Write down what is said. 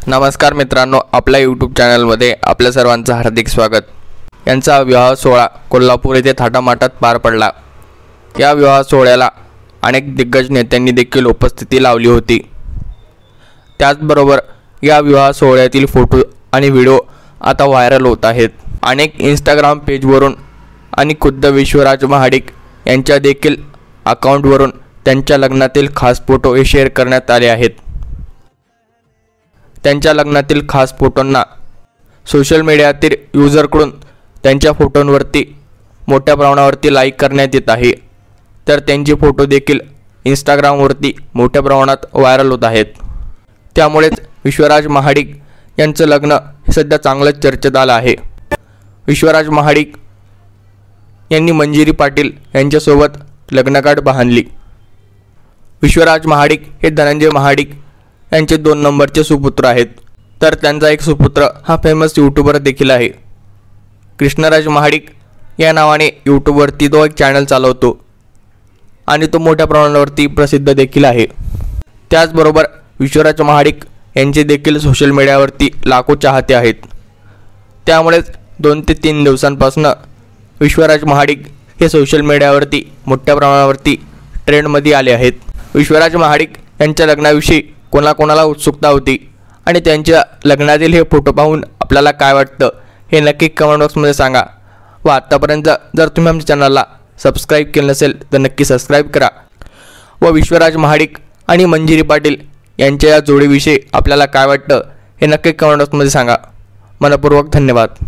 नमस्कार मित्रांनो, आपल्या यूट्यूब चॅनलमध्ये आपल्या सर्वांचं हार्दिक स्वागत। यांचा विवाह सोहळा कोल्हापूर येथे थाटामाटात पार पडला। या विवाह सोहळ्याला अनेक दिग्गज नेत्यांनी देखील उपस्थिती लावली होती। त्याचबरोबर या विवाह सोहळ्यातील फोटो आणि व्हिडिओ आता व्हायरल होत आहेत। अनेक इंस्टाग्राम पेजवरून आणि खुद्द विश्वराज महाडिक यांच्या देखील अकाउंटवरून त्यांच्या लग्नातील खास फोटो हे शेअर करण्यात आले आहेत। त्यांच्या लग्नातील खास फोटोंना सोशल मीडियातील यूजरकडून त्यांच्या फोटोंवरती मोठ्या प्रमाणावरती लाईक करण्यात येत आहे। तर त्यांचे फोटो देखील इंस्टाग्रामवरती मोठ्या प्रमाणात व्हायरल होत आहेत। त्यामुळेच विश्वराज महाडिक यांचं लग्न हे सध्या चांगलंच चर्चेत आलं आहे। विश्वराज महाडिक यांनी मंजिरी पाटील यांच्यासोबत लग्नगाठ बांधली। विश्वराज महाडिक हे धनंजय महाडिक यांचे 2 नंबरचे सुपुत्र आहेत। तर त्यांचा एक सुपुत्र हा फेमस यूट्यूबर देखील आहे। कृष्णराज महाडिक या नावाने यूट्यूबवरती तो एक चॅनल चालवतो आणि तो मोठ्या प्रमाणावरती प्रसिद्ध देखील आहे। त्याचबरोबर विश्वराज महाडिक यांचे देखील सोशल मीडियावरती लाखो चाहते आहेत। त्यामुळेच 2 ते 3 दिवसांपासून विश्वराज महाडिक हे सोशल मीडियावरती मोठ्या प्रमाणावरती ट्रेंडमध्ये आले आहेत। विश्वराज महाडिक यांच्या लग्नाविषयी कोणाकोणाला उत्सुकता होती आणि त्यांच्या लग्नातील हे फोटो पाहून आपल्याला काय वाटतं हे नक्की कमेंट बॉक्समध्ये सांगा। व आतापर्यंत जर तुम्ही आमच्या चॅनलला सबस्क्राईब केलं नसेल तर नक्की सबस्क्राईब करा। व विश्वराज महाडिक आणि मंजिरी पाटील यांच्या या जोडीविषयी आपल्याला काय वाटतं हे नक्की कमेंट बॉक्समध्ये सांगा। मनपूर्वक धन्यवाद।